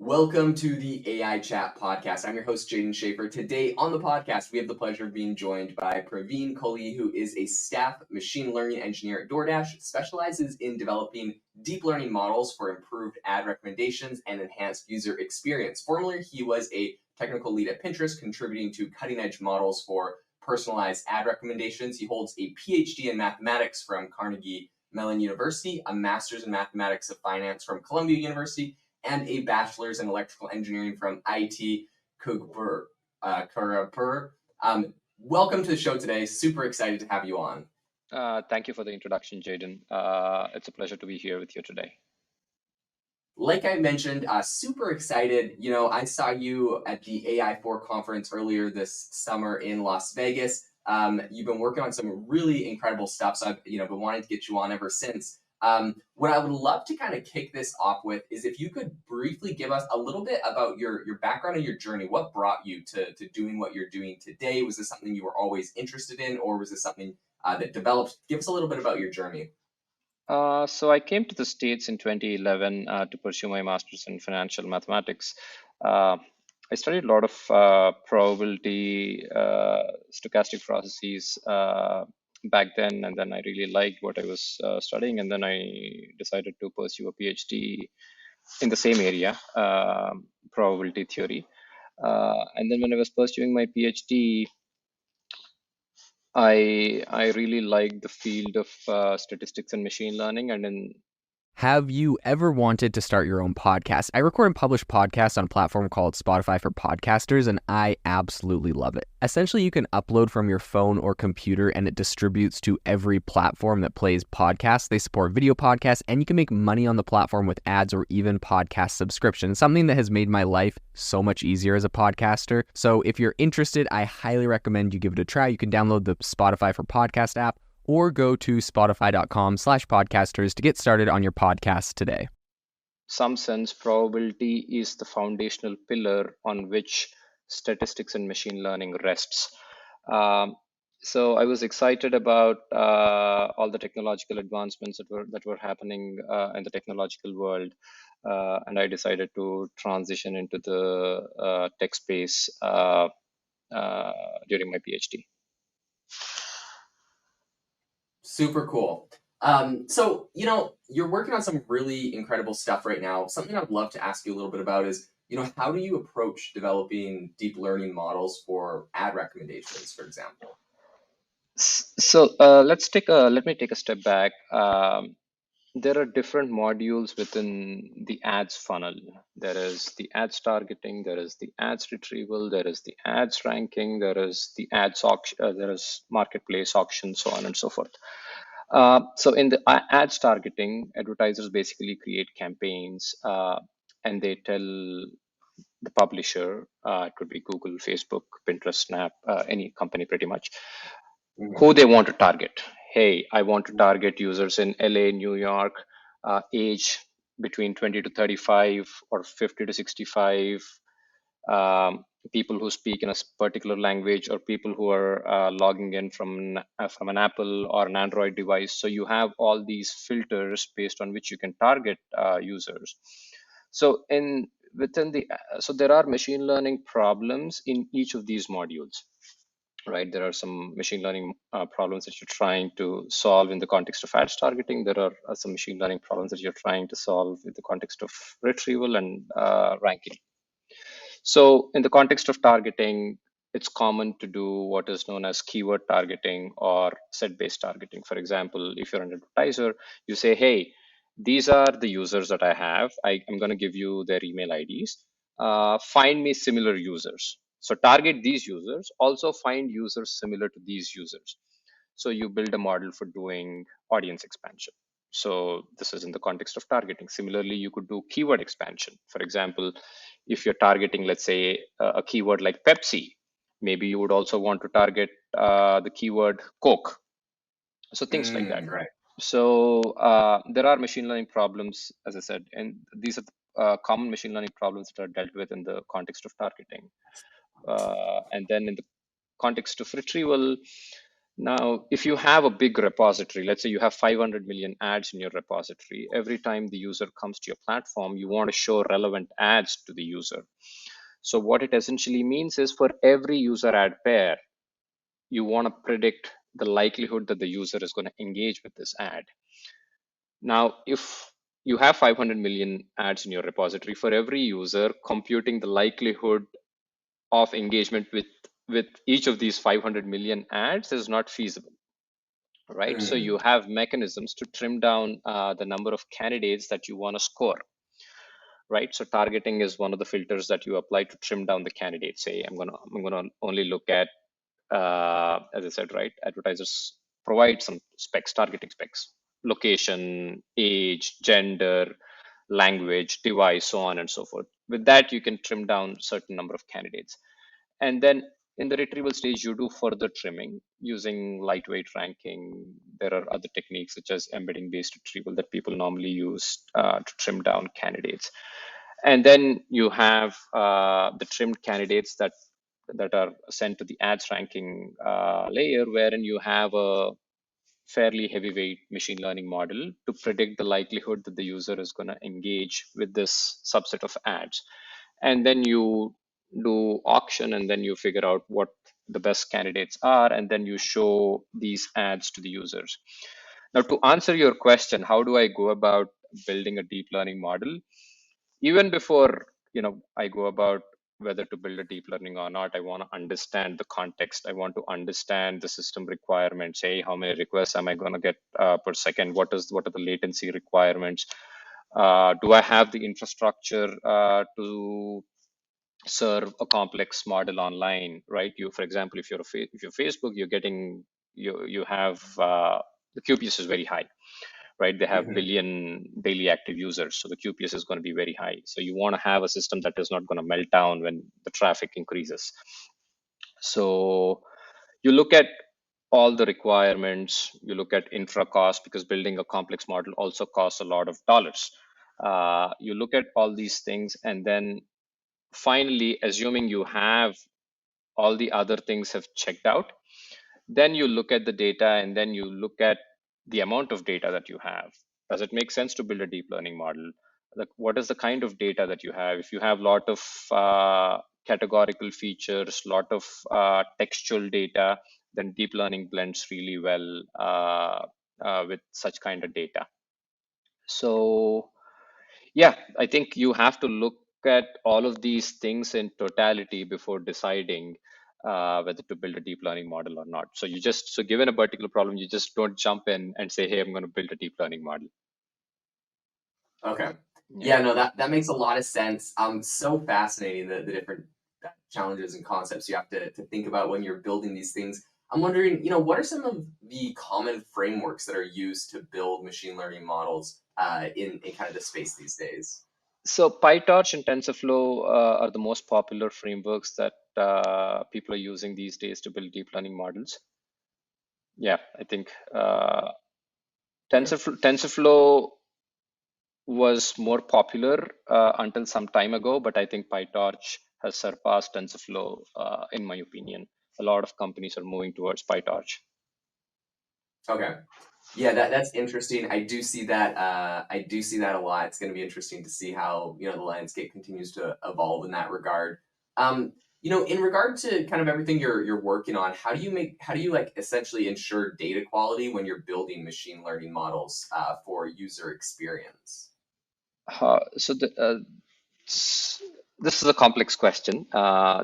Welcome to the AI Chat podcast. I'm your host, Jaden Schaefer. Today on the podcast, we have the pleasure of being joined by Praveen Kolli, who is a staff machine learning engineer at DoorDash, specializes in developing deep learning models for improved ad recommendations and enhanced user experience. Formerly, he was a technical lead at Pinterest, contributing to cutting-edge models for personalized ad recommendations. He holds a PhD in mathematics from Carnegie Mellon University, a master's in mathematics of finance from Columbia University, and a bachelor's in electrical engineering from IT Kharagpur. Welcome to the show today. Super excited to have you on. Thank you for the introduction, Jaden. It's a pleasure to be here with you today. Like I mentioned, super excited. I saw you at the AI4 conference earlier this summer in Las Vegas. You've been working on some really incredible stuff, so I've been wanting to get you on ever since. What I would love to kind of kick this off with is if you could briefly give us a little bit about your background and your journey. What brought you to doing what you're doing today? Was this something you were always interested in, or was this something that developed? Give us a little bit about your journey. So I came to the States in 2011 to pursue my master's in financial mathematics. I studied a lot of probability, stochastic processes back then, and then I really liked what I was studying, and then I decided to pursue a PhD in the same area, probability theory. And then when I was pursuing my PhD, I really like the field of statistics and machine learning, and in Have you ever wanted to start your own podcast? I record and publish podcasts on a platform called Spotify for Podcasters, and I absolutely love it. Essentially, you can upload from your phone or computer, and it distributes to every platform that plays podcasts. They support video podcasts, and you can make money on the platform with ads or even podcast subscriptions, something that has made my life so much easier as a podcaster. So if you're interested, I highly recommend you give it a try. You can download the Spotify for Podcast app, or go to spotify.com/podcasters to get started on your podcast today. some sense, probability is the foundational pillar on which statistics and machine learning rests. So I was excited about all the technological advancements that were happening in the technological world, and I decided to transition into the tech space during my PhD. Super cool. So, you're working on some really incredible stuff right now. Something I'd love to ask you a little bit about is, how do you approach developing deep learning models for ad recommendations, for example? So let me take a step back. There are different modules within the ads funnel. There is the ads targeting, there is the ads retrieval, there is the ads ranking, there is the ads auction, there is marketplace auction, so on and so forth. So in the ads targeting, advertisers basically create campaigns and they tell the publisher, it could be Google, Facebook, Pinterest, Snap, any company pretty much, who they want to target. Hey, I want to target users in LA, New York, age between 20 to 35 or 50 to 65, people who speak in a particular language, or people who are logging in from an Apple or an Android device. So you have all these filters based on which you can target users. So so there are machine learning problems in each of these modules. Right, there are some machine learning problems that you're trying to solve in the context of ads targeting. There are some machine learning problems that you're trying to solve in the context of retrieval and ranking. So in the context of targeting, it's common to do what is known as keyword targeting or set-based targeting. For example, if you're an advertiser, you say, hey, these are the users that I have. I'm going to give you their email IDs. Find me similar users. So target these users, also find users similar to these users. So you build a model for doing audience expansion. So this is in the context of targeting. Similarly, you could do keyword expansion. For example, if you're targeting, let's say, a keyword like Pepsi, maybe you would also want to target the keyword Coke. So things like that. Right. So there are machine learning problems, as I said, and these are common machine learning problems that are dealt with in the context of targeting. And then in the context of retrieval, Now, if you have a big repository, let's say you have 500 million ads in your repository, every time the user comes to your platform, you want to show relevant ads to the user. So what it essentially means is for every user ad pair, you want to predict the likelihood that the user is going to engage with this ad. Now, if you have 500 million ads in your repository, for every user, computing the likelihood of engagement with each of these 500 million ads is not feasible, right? So you have mechanisms to trim down the number of candidates that you want to score, right? So targeting is one of the filters that you apply to trim down the candidates. Say I'm gonna only look at, as I said, right? Advertisers provide some specs, targeting specs, location, age, gender, language, device, so on and so forth. With that, you can trim down certain number of candidates. And then in the retrieval stage, you do further trimming using lightweight ranking. There are other techniques such as embedding based retrieval that people normally use to trim down candidates. And then you have the trimmed candidates that are sent to the ads ranking layer, wherein you have a fairly heavyweight machine learning model to predict the likelihood that the user is going to engage with this subset of ads. And then you do auction, and then you figure out what the best candidates are, and then you show these ads to the users. Now, to answer your question, how do I go about building a deep learning model? Even before I go about whether to build a deep learning or not, I want to understand the context. I want to understand the system requirements. Say, how many requests am I going to get per second? What are the latency requirements? Do I have the infrastructure to serve a complex model online, right? You, for example, if you're Facebook, you're getting you have the QPS is very high, right? They have billion daily active users, so the QPS is going to be very high. So you want to have a system that is not going to melt down when the traffic increases. So you look at all the requirements, you look at infra cost, because building a complex model also costs a lot of dollars. You look at all these things, and then finally, assuming you have all the other things have checked out, then you look at the data, and then you look at the amount of data that you have. Does it make sense to build a deep learning model? Like, what is the kind of data that you have? If you have a lot of categorical features, lot of textual data, then deep learning blends really well with such kind of data. So yeah, I think you have to look at all of these things in totality before deciding whether to build a deep learning model or not. So given a particular problem, you just don't jump in and say, hey, I'm going to build a deep learning model. Okay. Yeah, no, that makes a lot of sense. So fascinating, the different challenges and concepts you have to think about when you're building these things. I'm wondering, what are some of the common frameworks that are used to build machine learning models in kind of the space these days? So PyTorch and TensorFlow are the most popular frameworks that people are using these days to build deep learning models. Yeah, I think TensorFlow was more popular until some time ago, but I think PyTorch has surpassed TensorFlow, in my opinion. A lot of companies are moving towards PyTorch. Okay. Yeah, that's interesting. I do see that. I do see that a lot. It's going to be interesting to see how the landscape continues to evolve in that regard. In regard to kind of everything you're working on, how do you like essentially ensure data quality when you're building machine learning models for user experience? So this is a complex question. There are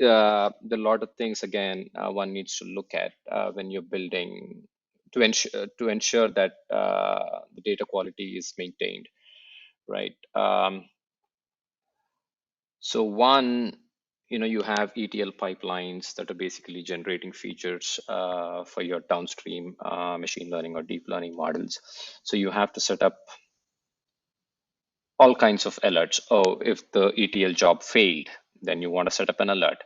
a lot of things again one needs to look at when you're building to ensure that the data quality is maintained, right? So one, you have ETL pipelines that are basically generating features for your downstream machine learning or deep learning models. So you have to set up all kinds of alerts. Oh, if the ETL job failed, then you want to set up an alert.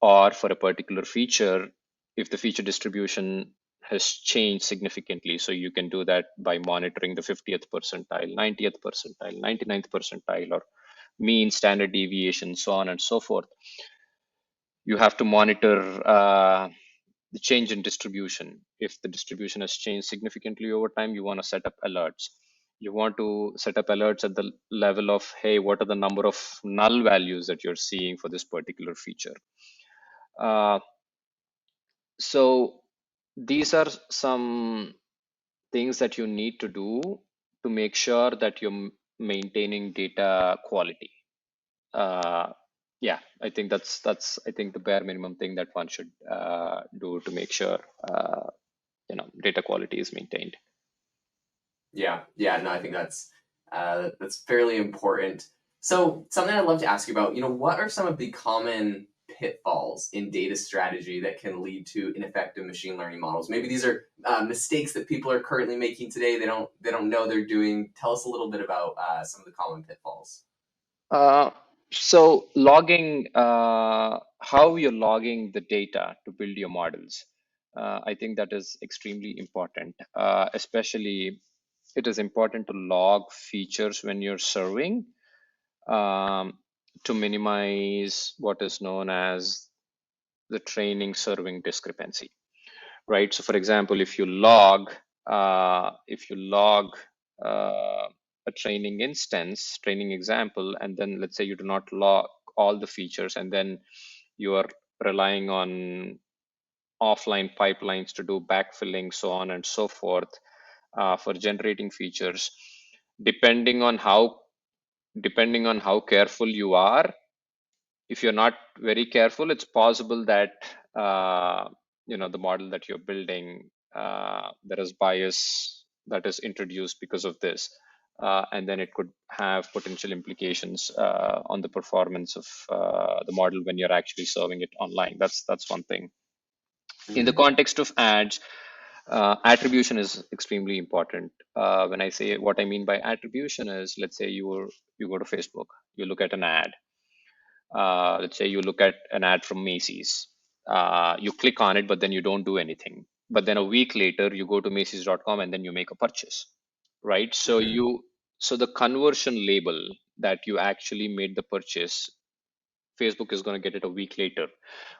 Or for a particular feature, if the feature distribution has changed significantly, so you can do that by monitoring the 50th percentile, 90th percentile, 99th percentile, or mean, standard deviation, so on and so forth. You have to monitor the change in distribution. If the distribution has changed significantly over time, you want to set up alerts. You want to set up alerts at the level of, hey, what are the number of null values that you're seeing for this particular feature? So these are some things that you need to do to make sure that you're maintaining data quality. Yeah, I think that's I think the bare minimum thing that one should do to make sure data quality is maintained. Yeah, no, I think that's fairly important. So something I'd love to ask you about, what are some of the common pitfalls in data strategy that can lead to ineffective machine learning models? Maybe these are mistakes that people are currently making today. They don't know they're doing. Tell us a little bit about some of the common pitfalls. So logging, how you're logging the data to build your models, I think that is extremely important. Especially, it is important to log features when you're serving, to minimize what is known as the training serving discrepancy, right? So for example, if you log a training instance, training example, and then let's say you do not log all the features, and then you are relying on offline pipelines to do backfilling, so on and so forth, for generating features. Depending on how careful you are, if you're not very careful, it's possible that the model that you're building, there is bias that is introduced because of this, and then it could have potential implications on the performance of the model when you're actually serving it online. That's one thing. In the context of ads, attribution is extremely important. When I say, what I mean by attribution is, let's say you go to Facebook, you look at an ad. Let's say you look at an ad from Macy's. You click on it, but then you don't do anything. But then a week later, you go to Macy's.com and then you make a purchase, right? So the conversion label that you actually made the purchase, Facebook is going to get it a week later,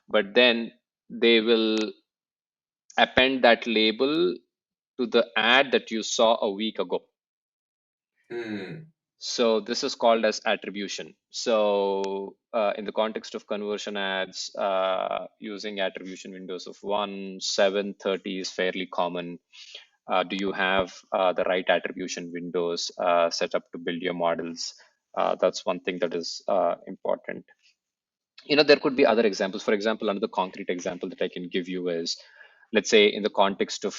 but then they will append that label to the ad that you saw a week ago. So this is called as attribution. So in the context of conversion ads, using attribution windows of 1, 7, 30 is fairly common. Do you have the right attribution windows set up to build your models? That's one thing that is important. There could be other examples. For example, another concrete example that I can give you is, let's say in the context of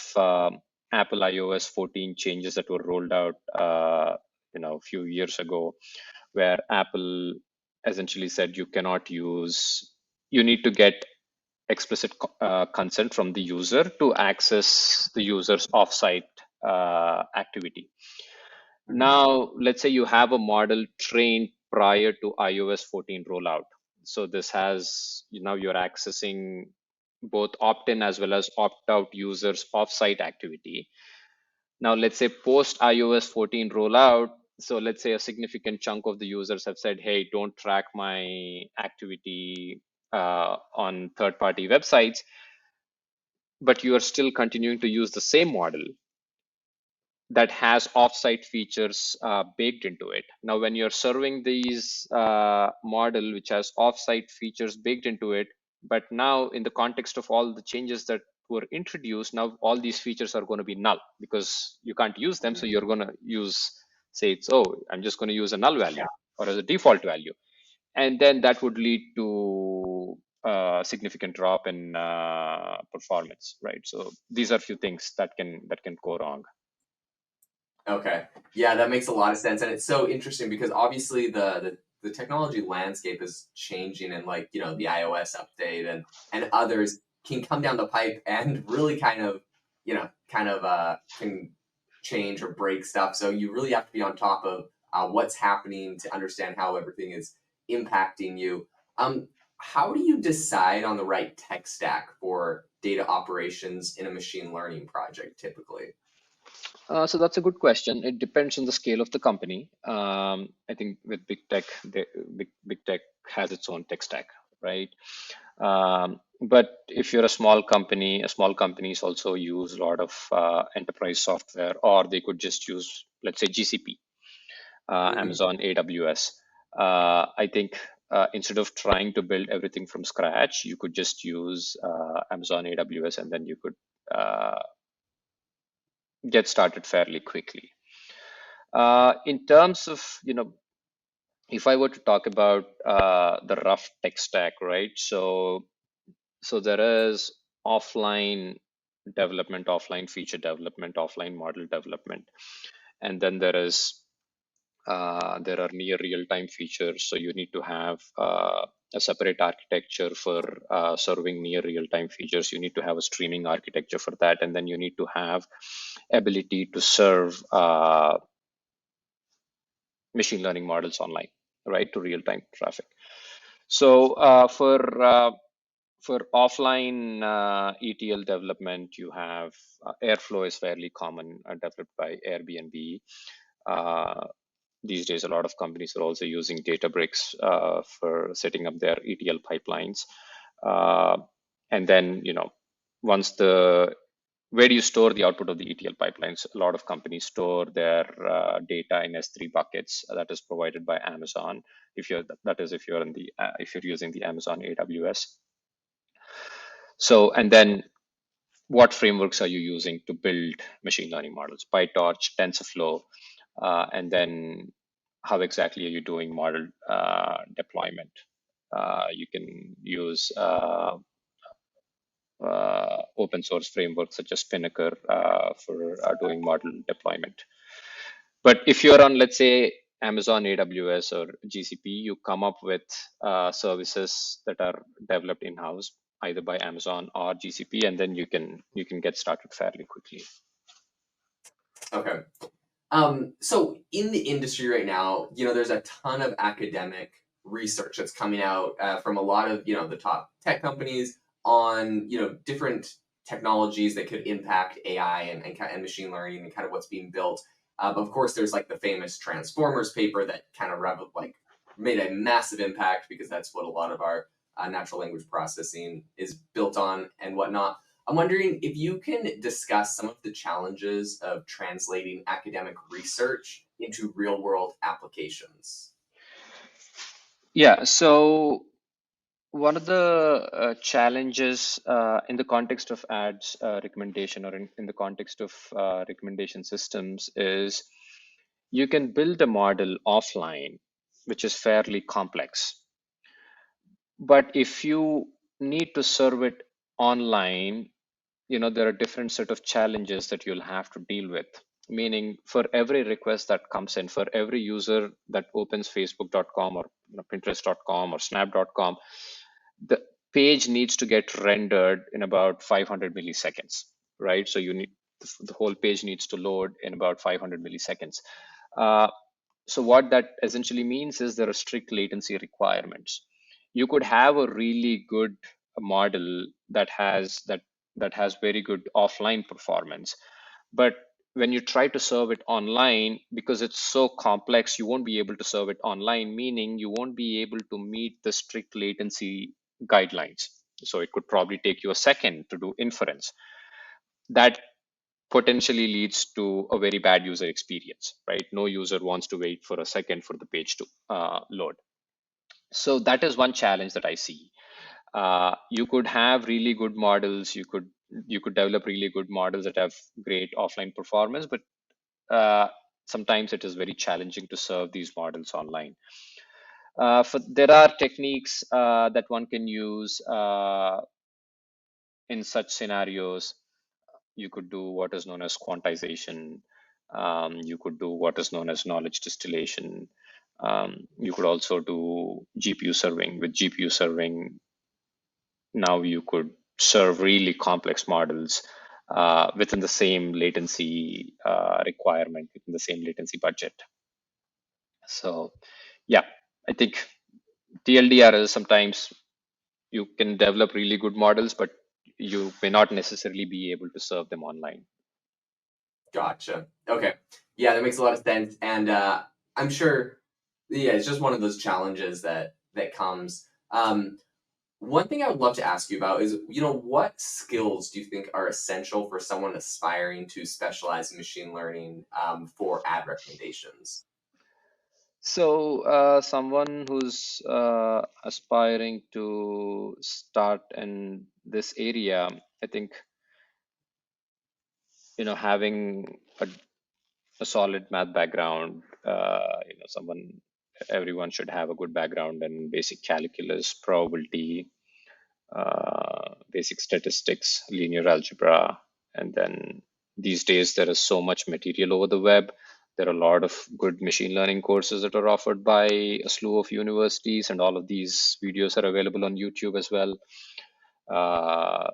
Apple iOS 14 changes that were rolled out a few years ago, where Apple essentially said you need to get explicit consent from the user to access the user's offsite activity. Now, let's say you have a model trained prior to iOS 14 rollout. So this has, you're accessing both opt-in as well as opt-out users' offsite activity. Now, let's say post iOS 14 rollout, so let's say a significant chunk of the users have said, hey, don't track my activity on third-party websites, but you are still continuing to use the same model that has offsite features baked into it. Now, when you're serving these model which has offsite features baked into it, but now in the context of all the changes that were introduced, now all these features are going to be null because you can't use them. So you're going to I'm just going to use a null value or as a default value. And then that would lead to a significant drop in performance, right? So these are a few things that can go wrong. Okay. Yeah, that makes a lot of sense. And it's so interesting because obviously the technology landscape is changing, and the iOS update and others can come down the pipe and really kind of can change or break stuff. So you really have to be on top of what's happening to understand how everything is impacting you. How do you decide on the right tech stack for data operations in a machine learning project typically? So that's a good question. It depends on the scale of the company. I think with big tech, big tech has its own tech stack, right? But if you're a small companies also use a lot of enterprise software, or they could just use, let's say, GCP, Hmm. Amazon AWS. I think instead of trying to build everything from scratch, you could just use Amazon AWS, and then you could uh, get started fairly quickly. In terms of, if I were to talk about the rough tech stack, right? So there is offline development, offline feature development, offline model development, and then there are near real-time features. So you need to have a separate architecture for serving near real-time features. You need to have a streaming architecture for that, and then you need to have ability to serve machine learning models online, right, to real-time traffic. So for offline ETL development, you have Airflow is fairly common, developed by Airbnb. Uh, these days, a lot of companies are also using Databricks for setting up their ETL pipelines. And then, once where do you store the output of the ETL pipelines? A lot of companies store their data in S3 buckets that is provided by Amazon. If you're if you're using the Amazon AWS. So, and then what frameworks are you using to build machine learning models? PyTorch, TensorFlow, and then how exactly are you doing model deployment? You can use open source frameworks such as Spinnaker for doing model deployment. But if you're on, let's say, Amazon AWS or GCP, you come up with services that are developed in-house, either by Amazon or GCP, and then you can get started fairly quickly. Okay. So in the industry right now, there's a ton of academic research that's coming out from a lot of, the top tech companies on, different technologies that could impact AI and machine learning and kind of what's being built. Of course, there's like the famous Transformers paper that kind of made a massive impact because that's what a lot of our natural language processing is built on and whatnot. I'm wondering if you can discuss some of the challenges of translating academic research into real world applications. Yeah, so one of the challenges in the context of ads recommendation, or in the context of recommendation systems, is you can build a model offline, which is fairly complex. But if you need to serve it online, there are different set of challenges that you'll have to deal with. Meaning, for every request that comes in, for every user that opens facebook.com or pinterest.com or snap.com, the page needs to get rendered in about 500 milliseconds, right? So the whole page needs to load in about 500 milliseconds. So what that essentially means is there are strict latency requirements. You could have a really good model that has very good offline performance, but when you try to serve it online, because it's so complex, you won't be able to serve it online, meaning you won't be able to meet the strict latency guidelines. So it could probably take you a second to do inference. That potentially leads to a very bad user experience, right? No user wants to wait for a second for the page to load. So that is one challenge that I see. You could have really good models. You could develop really good models that have great offline performance, but sometimes it is very challenging to serve these models online. There are techniques that one can use in such scenarios. You could do what is known as quantization. You could do what is known as knowledge distillation. You could also do GPU serving. With GPU serving, now you could serve really complex models within the same latency requirement, within the same latency budget. So, yeah, I think TLDR is sometimes you can develop really good models, but you may not necessarily be able to serve them online. Gotcha. Okay. Yeah, that makes a lot of sense. And I'm sure, yeah, it's just one of those challenges that comes. One thing I would love to ask you about is, what skills do you think are essential for someone aspiring to specialize in machine learning for ad recommendations? So, someone who's aspiring to start in this area, I think, having a solid math background, everyone should have a good background in basic calculus, probability, basic statistics, linear algebra, and then these days there is so much material over the web. There are a lot of good machine learning courses that are offered by a slew of universities, and all of these videos are available on YouTube as well. Uh,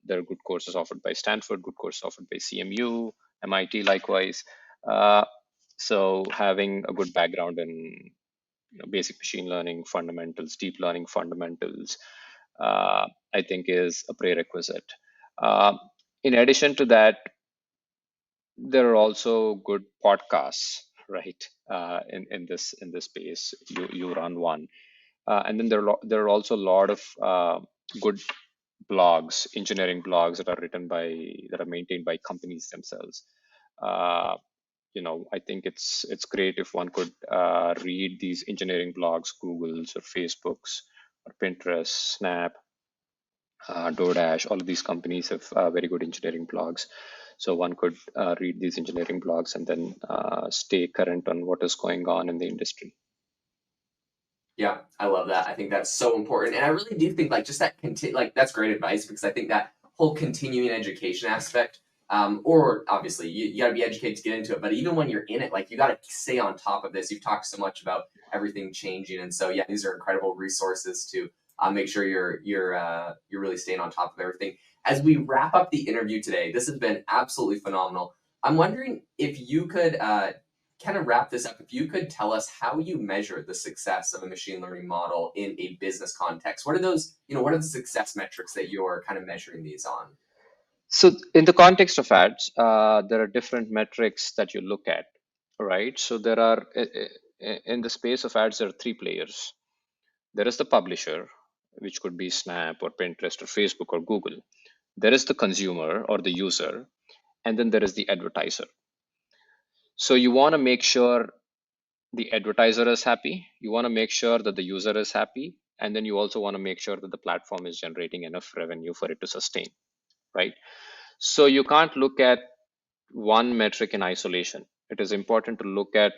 there are good courses offered by Stanford, good courses offered by CMU, MIT likewise. Uh, so having a good background in basic machine learning fundamentals, deep learning fundamentals, I think is a prerequisite. Uh, in addition to that, there are also good podcasts, right? In this space, you run one, and then there are also a lot of good blogs, engineering blogs that are maintained by companies themselves. Uh, I think it's great if one could read these engineering blogs, Google's or Facebook's or Pinterest, Snap, DoorDash. All of these companies have very good engineering blogs. So one could read these engineering blogs and then stay current on what is going on in the industry. Yeah, I love that. I think that's so important. And I really do think just that that's great advice, because I think that whole continuing education aspect, or obviously you got to be educated to get into it, but even when you're in it, you got to stay on top of this. You've talked so much about everything changing, and so yeah, these are incredible resources to make sure you're really staying on top of everything. As we wrap up the interview today, this has been absolutely phenomenal. I'm wondering if you could kind of wrap this up, if you could tell us how you measure the success of a machine learning model in a business context. What are those, what are the success metrics that you're kind of measuring these on? So in the context of ads, there are different metrics that you look at, right? So there are, in the space of ads, there are three players. There is the publisher, which could be Snap or Pinterest or Facebook or Google. There is the consumer or the user, and then there is the advertiser. So you want to make sure the advertiser is happy, you want to make sure that the user is happy, and then you also want to make sure that the platform is generating enough revenue for it to sustain, right? So you can't look at one metric in isolation. It is important to look at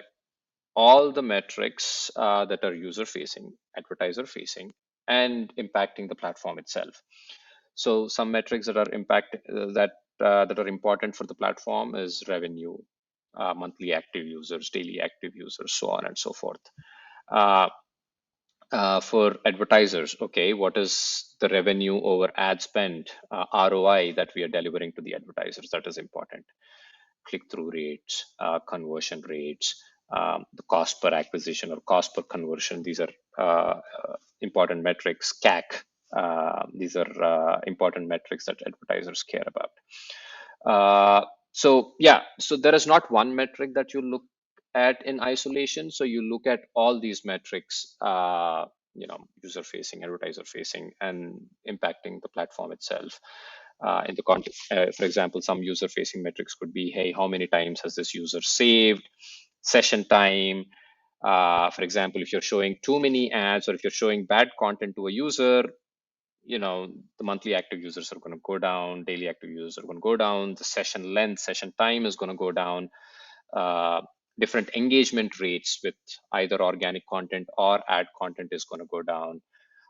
all the metrics that are user facing, advertiser facing, and impacting the platform itself. So some metrics that are that are important for the platform is revenue, monthly active users, daily active users, so on and so forth. Uh, for advertisers, okay, what is the revenue over ad spend, ROI that we are delivering to the advertisers? That is important. Click-through rates, conversion rates, the cost per acquisition or cost per conversion. These are important metrics. CAC. These are important metrics that advertisers care about. So there is not one metric that you look at in isolation. So you look at all these metrics, user facing, advertiser facing, and impacting the platform itself. In the context, for example, some user facing metrics could be, hey, how many times has this user saved, session time. For example, if you're showing too many ads or if you're showing bad content to a user, the monthly active users are going to go down, daily active users are going to go down, the session length, session time is going to go down. Different engagement rates with either organic content or ad content is going to go down.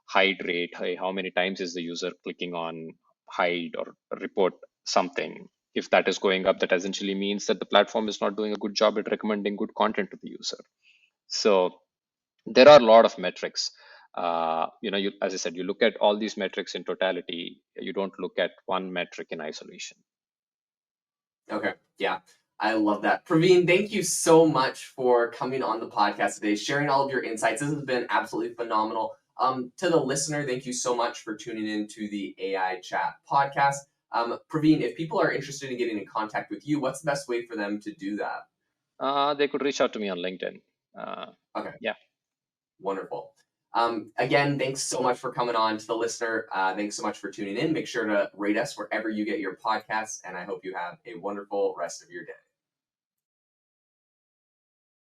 Hide rate, hey, how many times is the user clicking on hide or report something? If that is going up, that essentially means that the platform is not doing a good job at recommending good content to the user. So there are a lot of metrics. As I said, you look at all these metrics in totality. You don't look at one metric in isolation. Okay, yeah, I love that. Praveen, thank you so much for coming on the podcast today, sharing all of your insights. This has been absolutely phenomenal. To the listener, thank you so much for tuning in to the AI Chat podcast. Praveen, if people are interested in getting in contact with you, what's the best way for them to do that? They could reach out to me on LinkedIn. Okay. Yeah. Wonderful. Again, thanks so much for coming on. To the listener, thanks so much for tuning in. Make sure to rate us wherever you get your podcasts, and I hope you have a wonderful rest of your day.